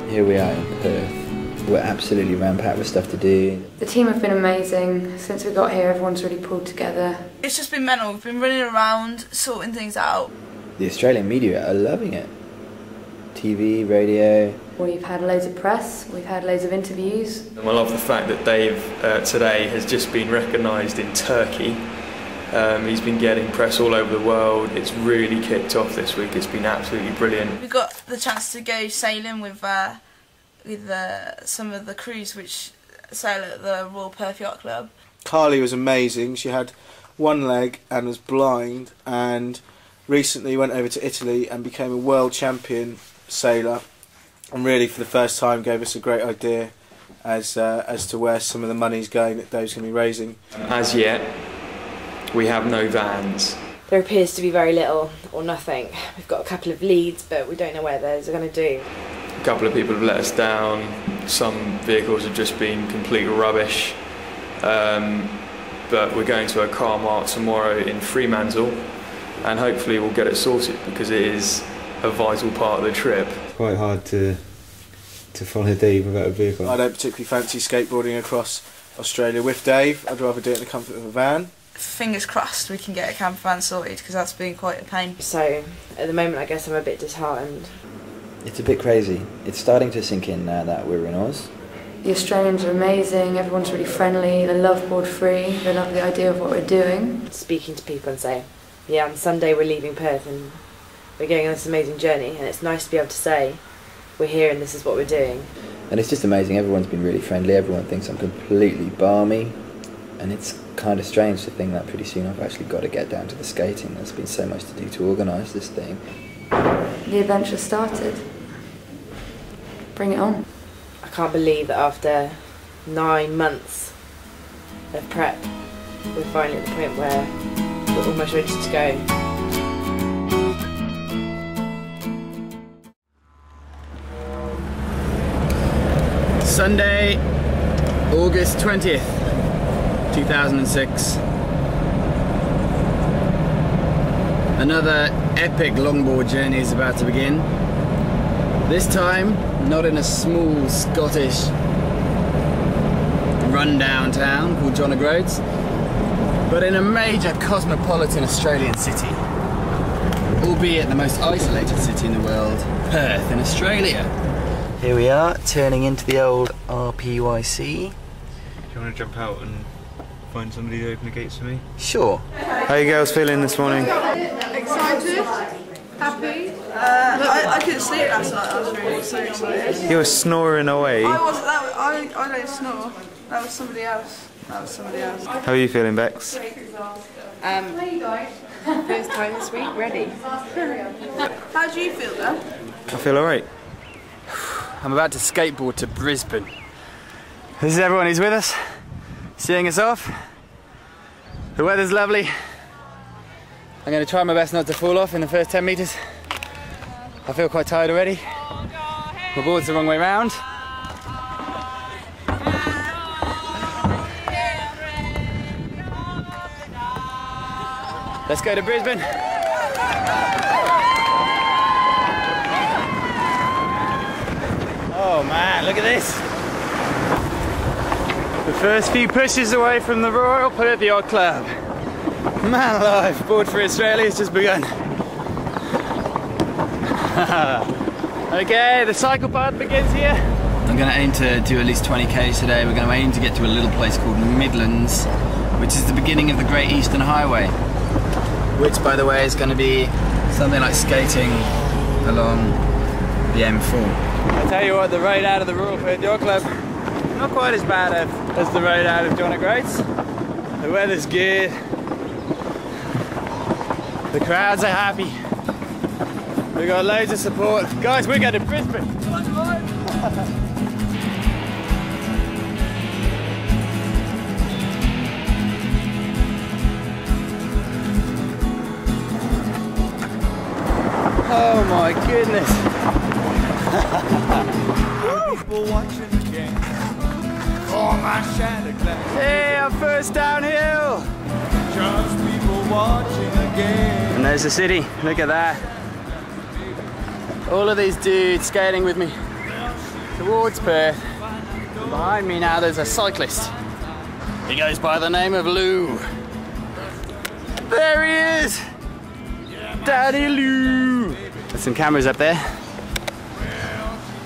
Here we are in Perth. We're absolutely rampacked with stuff to do. The team have been amazing. Since we got here, everyone's really pulled together. It's just been mental. We've been running around, sorting things out. The Australian media are loving it. TV, radio. We've had loads of press, we've had loads of interviews. And I love the fact that Dave today has just been recognised in Turkey. He's been getting press all over the world. It's really kicked off this week. It's been absolutely brilliant. We got the chance to go sailing with some of the crews which sail at the Royal Perth Yacht Club. Carly was amazing. She had one leg and was blind, and recently went over to Italy and became a world champion sailor, and really for the first time gave us a great idea as to where some of the money's going that Dave's going to be raising. As yet, we have no vans. There appears to be very little or nothing. We've got a couple of leads, but we don't know where those are going to do. A couple of people have let us down. Some vehicles have just been complete rubbish. But we're going to a car mart tomorrow in Fremantle, and hopefully we'll get it sorted because it is a vital part of the trip. It's quite hard to follow Dave without a vehicle. I don't particularly fancy skateboarding across Australia with Dave. I'd rather do it in the comfort of a van. Fingers crossed we can get a camper van sorted because that's been quite a pain. So at the moment I guess I'm a bit disheartened. It's a bit crazy. It's starting to sink in now that we're in Oz. The Australians are amazing, everyone's really friendly, they love board free, they love the idea of what we're doing. Speaking to people and saying, yeah, on Sunday we're leaving Perth and we're going on this amazing journey, and it's nice to be able to say we're here and this is what we're doing. And it's just amazing. Everyone's been really friendly. Everyone thinks I'm completely balmy. And it's kind of strange to think that pretty soon I've actually got to get down to the skating. There's been so much to do to organise this thing. The adventure started. Bring it on. I can't believe that after 9 months of prep, we're finally at the point where we're almost ready to go. Sunday, August 20th. 2006. Another epic longboard journey is about to begin. This time, not in a small Scottish rundown town called John O'Groats, but in a major cosmopolitan Australian city, albeit the most isolated city in the world, Perth in Australia. Here we are, turning into the old RPYC. Do you want to jump out and find somebody to open the gates for me? Sure. How are you girls feeling this morning? Excited? Happy? I couldn't sleep last night, I was really so excited. You were snoring away. I don't snore. That was somebody else. How are you feeling, Bex? First time this week, ready. How do you feel then? I feel alright. I'm about to skateboard to Brisbane. This is everyone who's with us, seeing us off. The weather's lovely. I'm going to try my best not to fall off in the first 10 metres. I feel quite tired already. My board's the wrong way round. Let's go to Brisbane. Oh man, look at this. The first few pushes away from the Royal Perth Yacht Club. Man alive, board for Australia has just begun. Okay, the cycle part begins here. I'm going to aim to do at least 20 k's today. We're going to aim to get to a little place called Midlands, which is the beginning of the Great Eastern Highway, which by the way is going to be something like skating along the M4. I tell you what, the road out of the Royal Perth Yacht Club, not quite as bad as the road out of John O'Groats. The weather's good. The crowds are happy. We got loads of support. Guys, we're going to Brisbane. Oh my goodness. People watching the game. Oh, my shadow glass. Hey, our first downhill. Just people watching the game. And there's the city. Look at that. All of these dudes skating with me towards Perth. And behind me now there's a cyclist. He goes by the name of Lou. There he is! Daddy Lou! There's some cameras up there.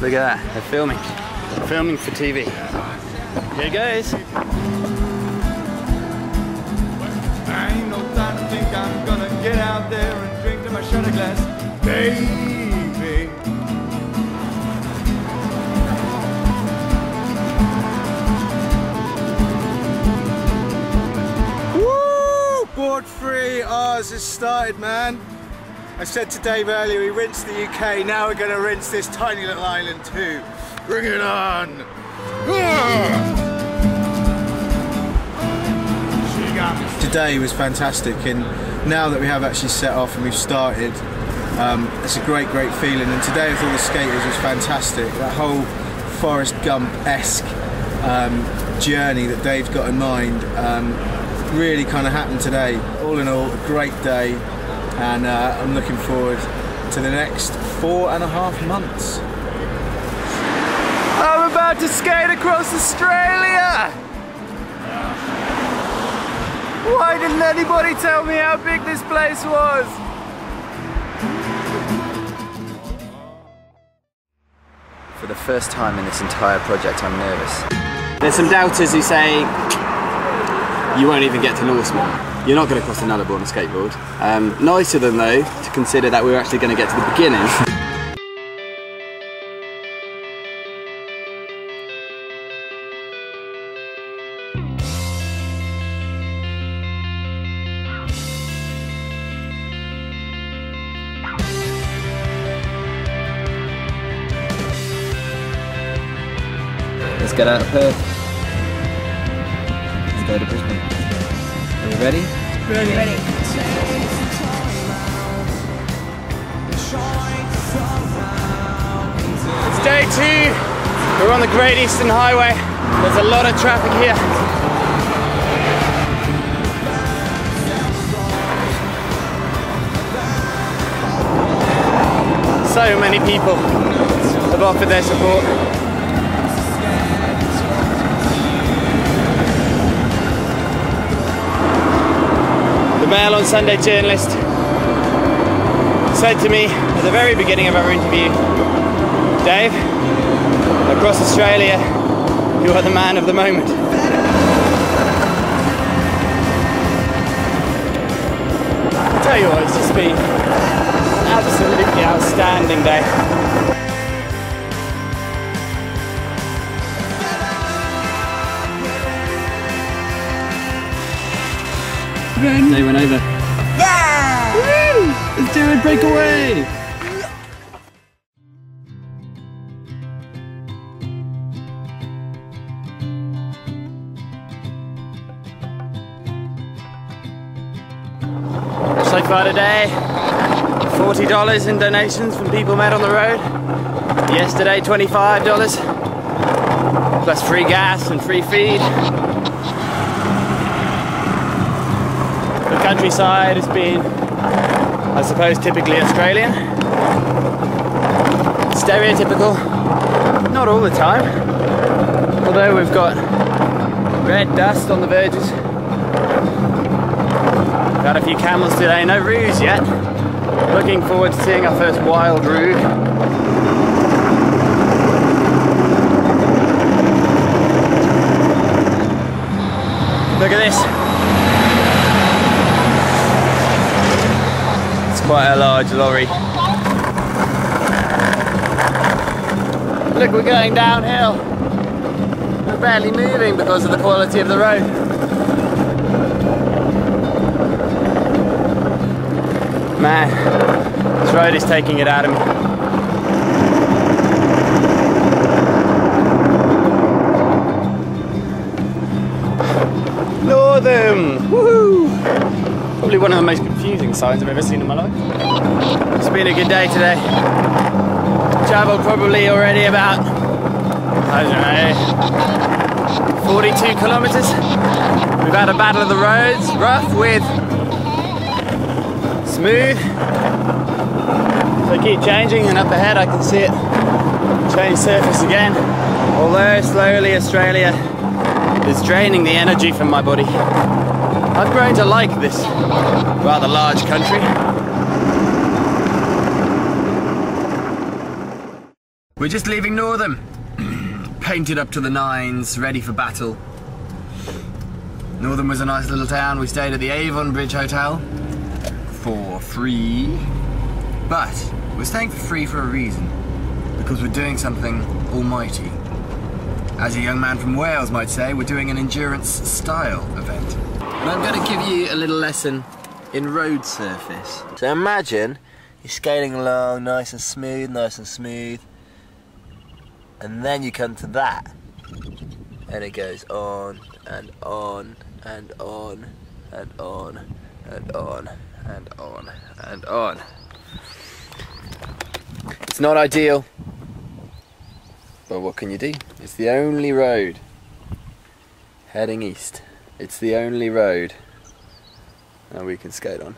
Look at that, they're filming. Filming for TV. Here it goes. I ain't no time to think I'm gonna get out there and drink to my shot of glass. Baby. Woo! Board 3, ours has started, man. I said to Dave earlier, we rinsed the UK, now we're going to rinse this tiny little island too. Bring it on! Today was fantastic, and now that we have actually set off and we've started, it's a great feeling. And today with all the skaters was fantastic. That whole Forrest Gump-esque journey that Dave's got in mind really kind of happened today. All in all, a great day, and I'm looking forward to the next 4.5 months. I'm about to skate across Australia! Why didn't anybody tell me how big this place was? For the first time in this entire project, I'm nervous. There's some doubters who say, you won't even get to Norseman. You're not going to cross another board on a skateboard. Nice of them though, to consider that we're actually going to get to the beginning. Let's get out of Perth. Let's go to Brisbane. Are we ready? Ready. It's day 2. We're on the Great Eastern Highway. There's a lot of traffic here. So many people have offered their support. The Mail on Sunday journalist said to me at the very beginning of our interview, Dave, across Australia, you are the man of the moment. I tell you what, it's just been an absolutely outstanding day. They went over. Yeah! Woo! Let's do it, break away! So far today, $40 in donations from people met on the road. Yesterday, $25, plus free gas and free feed. The countryside has been, I suppose, typically Australian. Stereotypical, not all the time. Although we've got red dust on the verges. Got a few camels today, no roos yet. Looking forward to seeing our first wild roog. Look at this. It's quite a large lorry. Look, we're going downhill. We're barely moving because of the quality of the road. Man, this road is taking it out of me. Northern! Woohoo! Probably one of the most confusing signs I've ever seen in my life. It's been a good day today. Travelled probably already about, I don't know, 42 kilometres. We've had a battle of the roads, rough with smooth. So I keep changing, and up ahead I can see it change surface again. Although slowly Australia is draining the energy from my body. I've grown to like this rather large country. We're just leaving Northern. Painted up to the nines, ready for battle. Northern was a nice little town. We stayed at the Avon Bridge Hotel for free. But we're staying for free for a reason. Because we're doing something almighty. As a young man from Wales might say, we're doing an endurance style event. And I'm going to give you a little lesson in road surface. So imagine you're skating along nice and smooth. And then you come to that. And it goes on and on and on and on and on and on and on. It's not ideal. But what can you do? It's the only road heading east. It's the only road that we can skate on.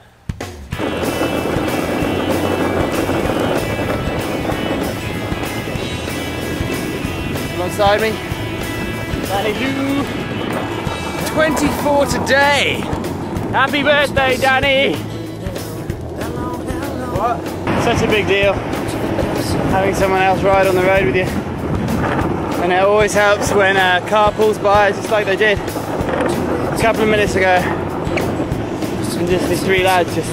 Alongside me, Danny Lou. 24 today. Happy birthday, Danny. What? Such a big deal having someone else ride on the road with you. And it always helps when a car pulls by, just like they did a couple of minutes ago. And just these three lads just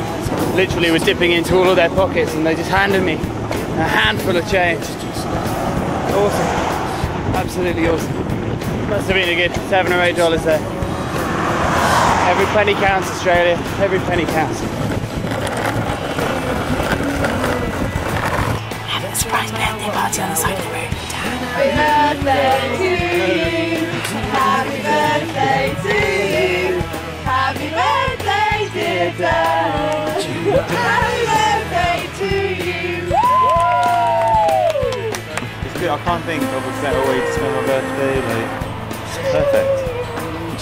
literally were dipping into all of their pockets, and they just handed me a handful of change. Awesome. Absolutely awesome. Must have been a good $7 or $8 there. Every penny counts, Australia. Every penny counts. Have a surprise birthday party on the side of the road. Happy birthday to you. Happy birthday to you. Happy birthday, dear Dad. Happy birthday to you. It's good. I can't think of a better way to spend my birthday. Like, it's perfect.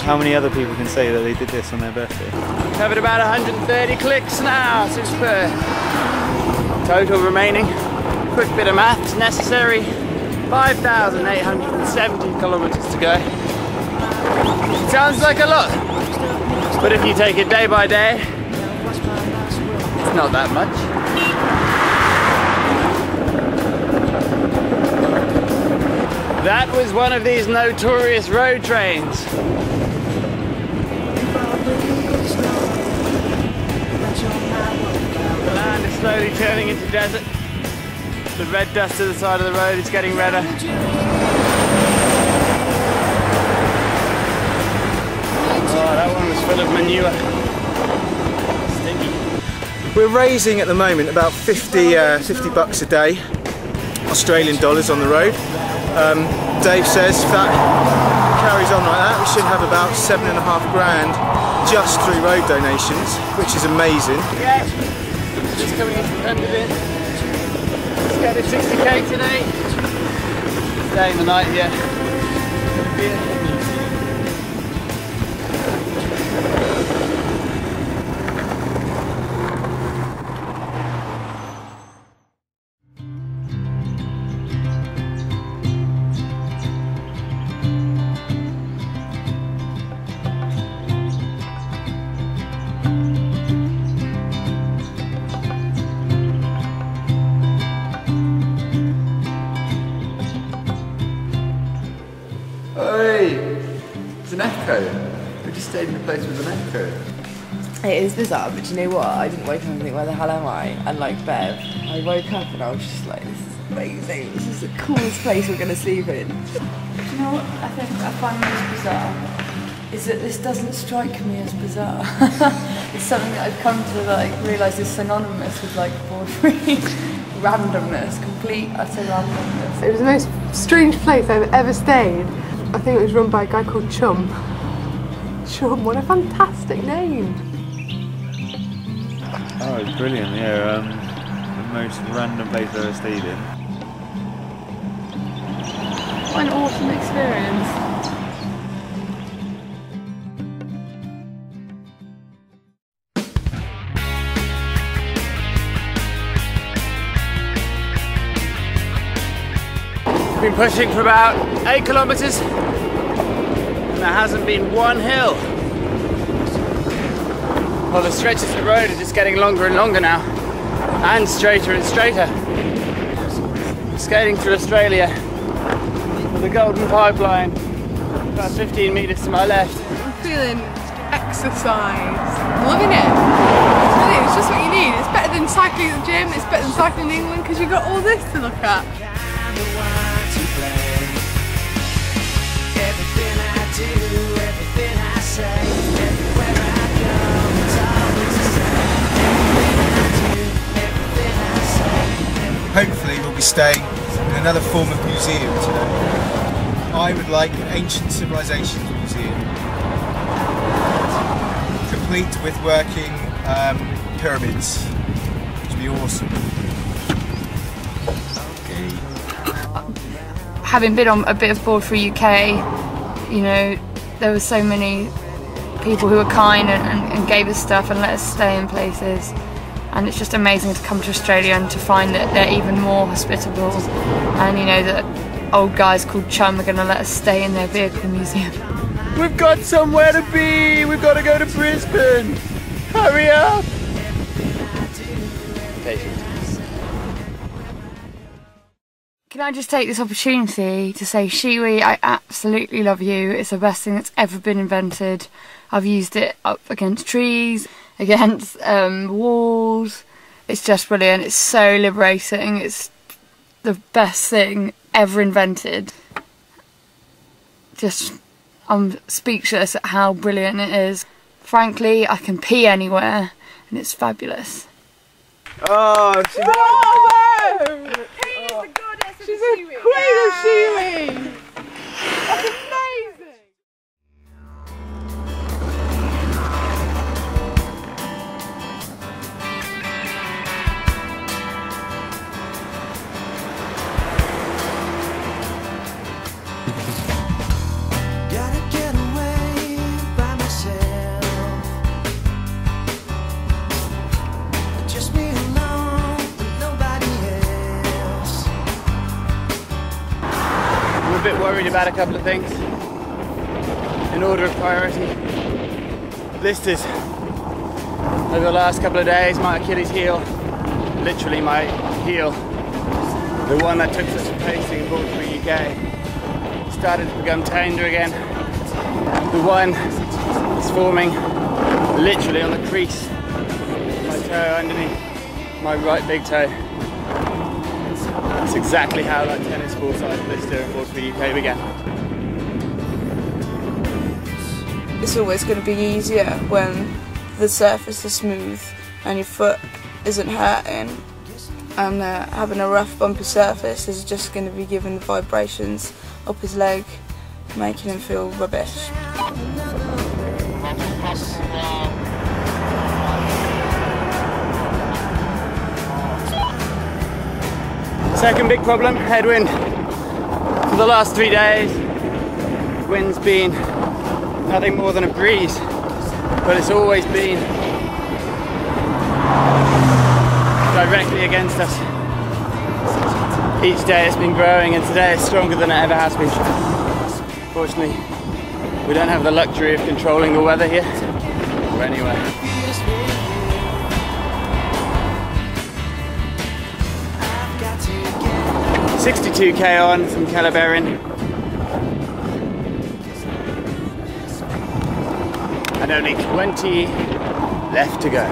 How many other people can say that they did this on their birthday? Covered about 130 clicks now since Perth. Total remaining, quick bit of maths necessary, 5,870 kilometers to go. Sounds like a lot, but if you take it day by day, it's not that much. That was one of these notorious road trains. The land is slowly turning into desert. The red dust to the side of the road is getting redder. Oh, that one was full of manure. Stinky. We're raising at the moment about 50 bucks a day, Australian dollars on the road. Dave says if that carries on like that, we should have about $7.5 grand just through road donations, which is amazing. Yeah, just coming in from London. Let's get a 60k today. Staying the night here. Yeah. We just stayed in a place with an echo. It is bizarre, but you know what? I didn't wake up and think, where the hell am I? And like Bev, I woke up and I was just like, this is amazing. This is the coolest place we're going to sleep in. Do you know what I find most bizarre? Is that this doesn't strike me as bizarre. It's something that I've come to like realise is synonymous with like board free randomness, complete utter randomness. It was the most strange place I've ever stayed. I think it was run by a guy called Chum. Chum, what a fantastic name. Oh, it's brilliant, yeah. The most random place I've ever stayed in. What an awesome experience. Been pushing for about 8 kilometres and there hasn't been one hill. Well, the stretches of the road are just getting longer and longer now, and straighter and straighter. Skating through Australia with the Golden Pipeline about 15 metres to my left. I'm feeling exercise. I'm loving it. It's brilliant. It's just what you need. It's better than cycling at the gym, it's better than cycling in England because you've got all this to look at. Hopefully we'll be staying in another form of museum today. I would like an ancient civilizations museum, complete with working pyramids, which would be awesome. Having been on a bit of Board Free UK, you know, there were so many people who were kind and gave us stuff and let us stay in places. And it's just amazing to come to Australia and to find that they're even more hospitable, and you know that old guys called Chum are going to let us stay in their vehicle museum. We've got somewhere to be! We've got to go to Brisbane! Hurry up! Can I just take this opportunity to say, Shiwi, I absolutely love you. It's the best thing that's ever been invented. I've used it up against trees, against walls. It's just brilliant. It's so liberating. It's the best thing ever invented. Just, I'm speechless at how brilliant it is. Frankly, I can pee anywhere and it's fabulous. Oh, Bravo! She's a queen of Shiwi! That's amazing! Gotta get away by myself. Just me alone with nobody else. I'm a bit worried about a couple of things. In order of priority, blisters. Over the last couple of days, my Achilles heel, literally my heel, the one that took such a pacing in Board Free UK, started to become tender again. The one is forming literally on the crease of my toe underneath my right big toe. That's exactly how that tennis ball size blister in Board Free UK began. It's always going to be easier when the surface is smooth and your foot isn't hurting, and having a rough bumpy surface is just going to be giving the vibrations up his leg, making him feel rubbish. Second big problem, headwind. For the last 3 days, wind's been nothing more than a breeze, but it's always been directly against us. Each day it's been growing, and today it's stronger than it ever has been. Fortunately, we don't have the luxury of controlling the weather here, or anywhere. 62k on from Kelleberrin, and only 20 left to go.